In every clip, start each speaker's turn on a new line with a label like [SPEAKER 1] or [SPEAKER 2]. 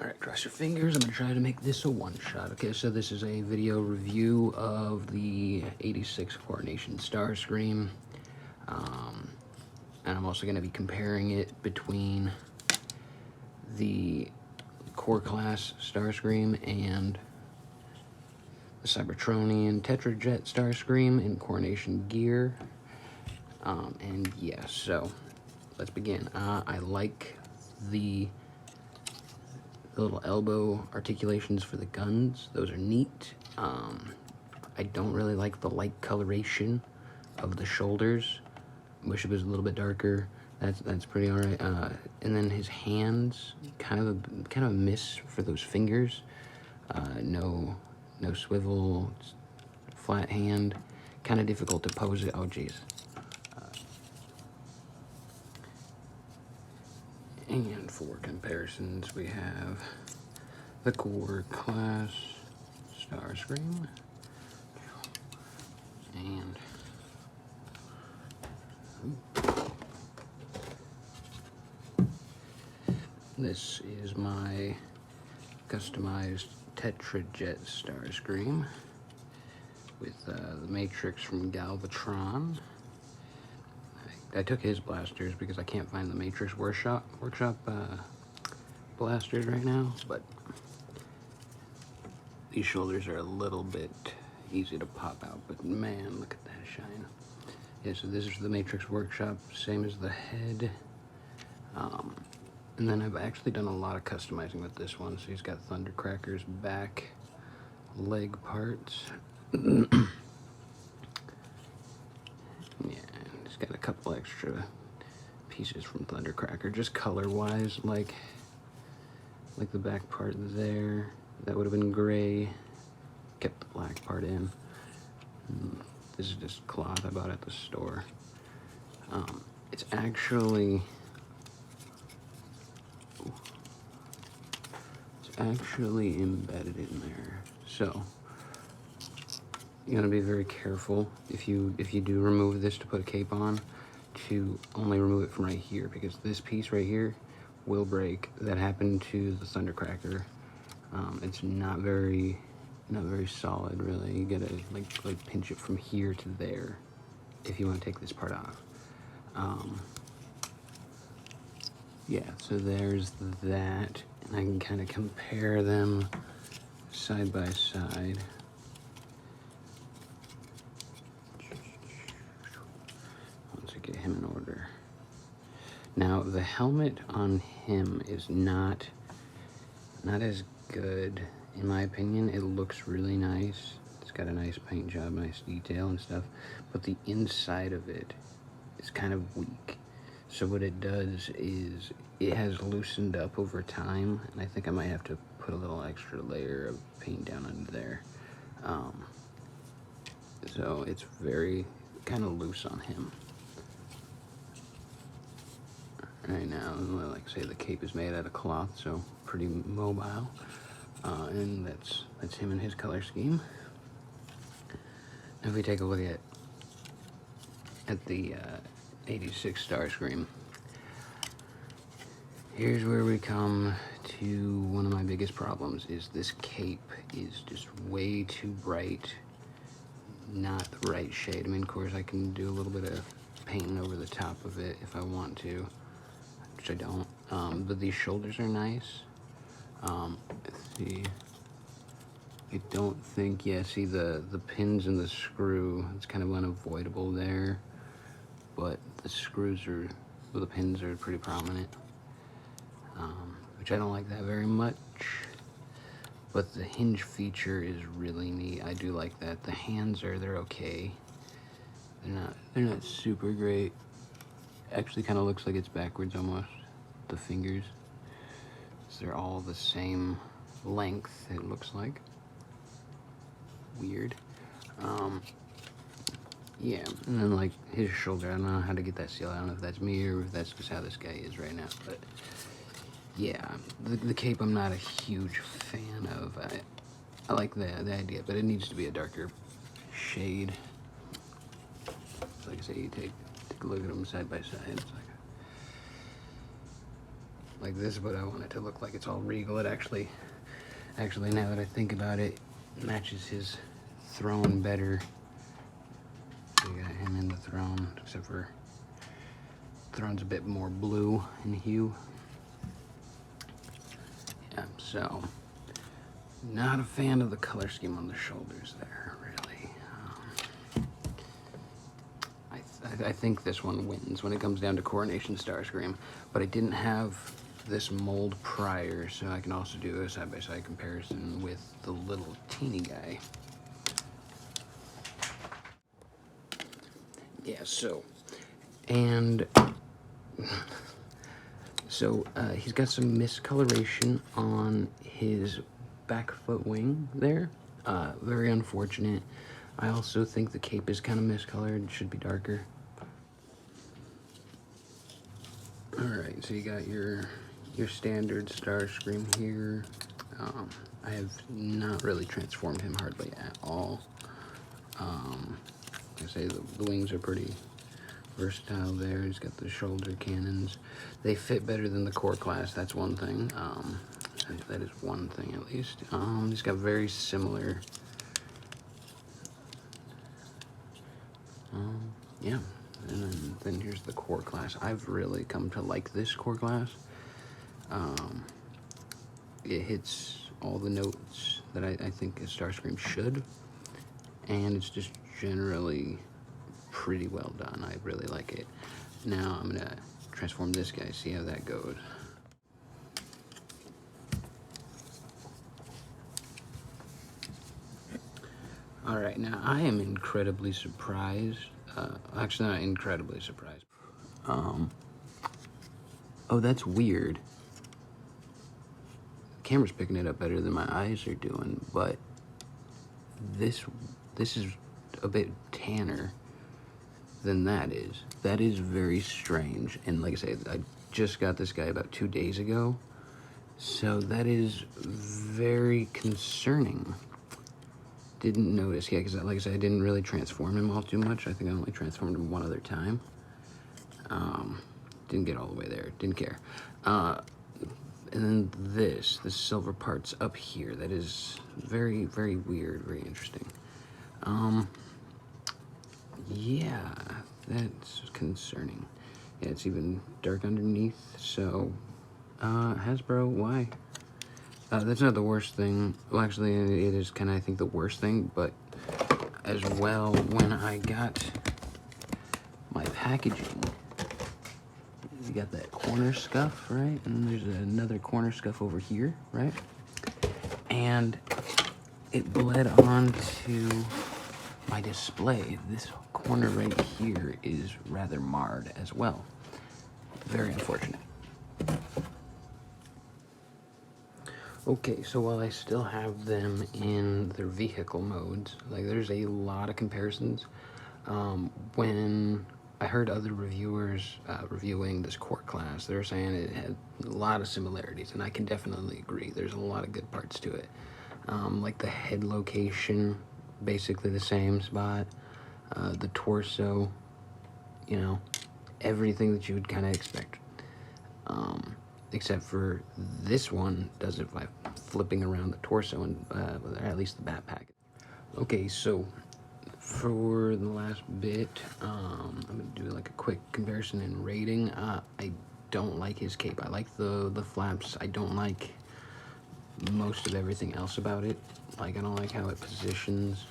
[SPEAKER 1] Alright, cross your fingers. I'm going to try to make this a one-shot. Okay, so this is a video review of the 86 Coronation Starscream. And I'm also going to be comparing it between the Core Class Starscream and the Cybertronian Tetrajet Starscream in Coronation gear. And yeah, so let's begin. I like the little elbow articulations for the guns. Those are neat. I don't really like the light coloration of the shoulders. Wish it was a little bit darker. That's pretty alright. And then his hands, kind of a miss for those fingers. No swivel, flat hand. Kind of difficult to pose it. Oh jeez. And for comparisons, we have the Core Class Starscream and this is my customized Tetrajet Starscream with the Matrix from Galvatron. I took his blasters because I can't find the Matrix Workshop blasters right now, but these shoulders are a little bit easy to pop out, but man, look at that shine. Yeah, so this is the Matrix Workshop, same as the head. And then I've actually done a lot of customizing with this one. So he's got Thundercracker's back leg parts. Got a couple extra pieces from Thundercracker, just color-wise, like the back part there, that would have been gray, kept the black part in. This is just cloth I bought at the store. It's actually embedded in there, so you gotta be very careful if you do remove this to put a cape on, to only remove it from right here, because this piece right here will break. That happened to the Thundercracker. It's not very solid, really. You gotta like pinch it from here to there if you want to take this part off. Yeah, so there's that, and I can kind of compare them side by side. Get him in order. Now the helmet on him is not as good in my opinion. It looks really nice. It's got a nice paint job, nice detail and stuff, but the inside of it is kind of weak. So what it does is it has loosened up over time, and I think I might have to put a little extra layer of paint down under there. So it's very kind of loose on him. Right now, like I say, the cape is made out of cloth, so pretty mobile, and that's him and his color scheme. If we take a look at the 86 Starscream, here's where we come to one of my biggest problems. Is this cape is just way too bright, not the right shade. I mean, of course, I can do a little bit of painting over the top of it if I want to, which I don't, but these shoulders are nice. Let's see, I don't think, yeah, see the pins and the screw, it's kind of unavoidable there, but the screws are, well, the pins are pretty prominent, which I don't like that very much, but the hinge feature is really neat. I do like that. The hands they're okay. They're not super great. Actually kind of looks like it's backwards almost, the fingers. So they're all the same length, it looks like. Weird. Yeah, and then like his shoulder, I don't know how to get that seal. I don't know if that's me or if that's just how this guy is right now, but yeah, the cape I'm not a huge fan of. I like the idea, but it needs to be a darker shade. Like I say, you take a look at them side by side. It's like Like this is what I want it to look like. It's all regal. It actually, now that I think about it, matches his throne better. So you got him in the throne, except for throne's a bit more blue in hue. Yeah, so not a fan of the color scheme on the shoulders there, really. I think this one wins when it comes down to Coronation Starscream, but I didn't have this mold prior, so I can also do a side-by-side comparison with the little teeny guy. Yeah, so he's got some miscoloration on his back foot wing there. Very unfortunate. I also think the cape is kind of miscolored. It should be darker. Alright, so you got your standard Starscream here. I have not really transformed him hardly at all. I say the wings are pretty versatile there. He's got the shoulder cannons. They fit better than the core class, that's one thing. That is one thing at least. He's got very similar... yeah, and then here's the core class. I've really come to like this core class. It hits all the notes that I think a Starscream should, and it's just generally pretty well done. I really like it. Now I'm gonna transform this guy, see how that goes. Alright, now I am incredibly surprised. Actually, not incredibly surprised. Oh, that's weird. The camera's picking it up better than my eyes are doing, but this is a bit tanner than that is. That is very strange. And like I said, I just got this guy about 2 days ago, so that is very concerning. Didn't notice, yeah, because like I said, I didn't really transform him all too much. I think I only transformed him one other time. Didn't get all the way there, didn't care. And then this silver part's up here. That is very, very weird, very interesting. Yeah, that's concerning. Yeah, it's even dark underneath, so, Hasbro, why? That's not the worst thing. Well, actually, it is kind of, I think, the worst thing, but as well, when I got my packaging, you got that corner scuff, right? And there's another corner scuff over here, right? And it bled onto my display. This corner right here is rather marred as well. Very unfortunate. Okay, so while I still have them in their vehicle modes, like there's a lot of comparisons. When I heard other reviewers reviewing this core class, they were saying it had a lot of similarities, and I can definitely agree. There's a lot of good parts to it. Like the head location, basically the same spot. The torso, you know, everything that you would kind of expect. Except for this one does it by flipping around the torso and or at least the backpack. Okay, so for the last bit, I'm gonna do like a quick comparison and rating. I don't like his cape. I like the flaps. I don't like most of everything else about it. Like, I don't like how it positions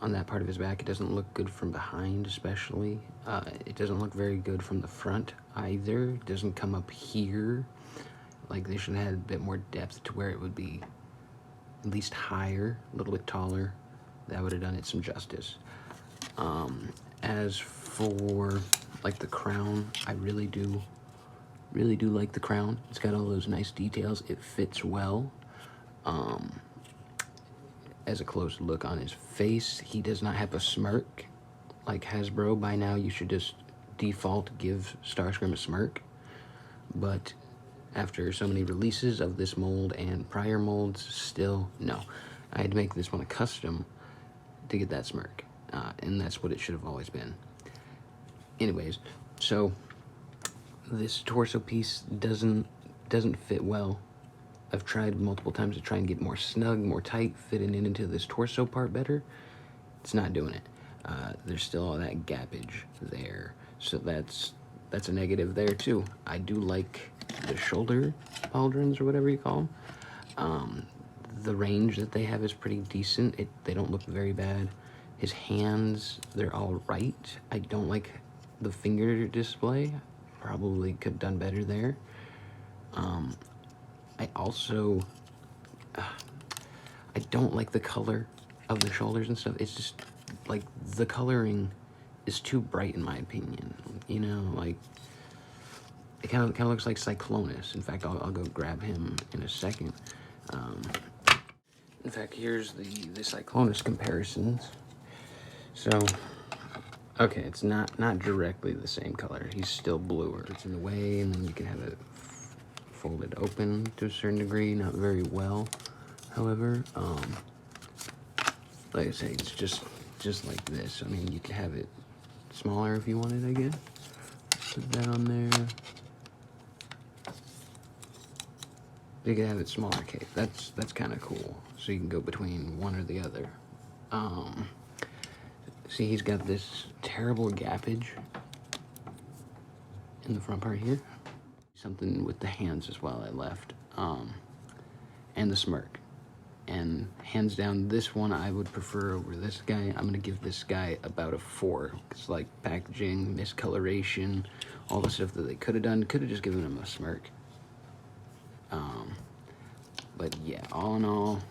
[SPEAKER 1] on that part of his back. It doesn't look good from behind, especially. It doesn't look very good from the front either. It doesn't come up here. Like, they should have had a bit more depth to where it would be at least higher, a little bit taller. That would have done it some justice. As for like the crown, I really do like the crown. It's got all those nice details. It fits well. As a close look on his face, he does not have a smirk like Hasbro. By now you should just default give Starscream a smirk, but after so many releases of this mold and prior molds, still no. I had to make this one a custom to get that smirk, and that's what it should have always been. Anyways, so this torso piece doesn't doesn't fit well. I've tried multiple times to try and get more snug, more tight, fitting it into this torso part better. It's not doing it. There's still all that gappage there, so that's a negative there too. I do like the shoulder pauldrons, or whatever you call them. The range that they have is pretty decent. They don't look very bad. His hands, they're all right. I don't like the finger display. Probably could have done better there. I also, I don't like the color of the shoulders and stuff. It's just, like, the coloring is too bright in my opinion. You know, like, it kind of looks like Cyclonus. In fact, I'll go grab him in a second. In fact, here's the Cyclonus comparisons. So, okay, it's not directly the same color. He's still bluer. It's in the way, and then you can have it folded open to a certain degree. Not very well, however. Like I say, it's just like this. I mean, you could have it smaller if you wanted, I guess. Put that on there. You can have it smaller cape. That's kind of cool. So you can go between one or the other. See, he's got this terrible gappage in the front part here. Something with the hands as well I left. And the smirk. And hands down, this one I would prefer over this guy. I'm gonna give this guy about a 4. It's like packaging, miscoloration, all the stuff that they could have done. Could have just given him a smirk. But yeah, all in all,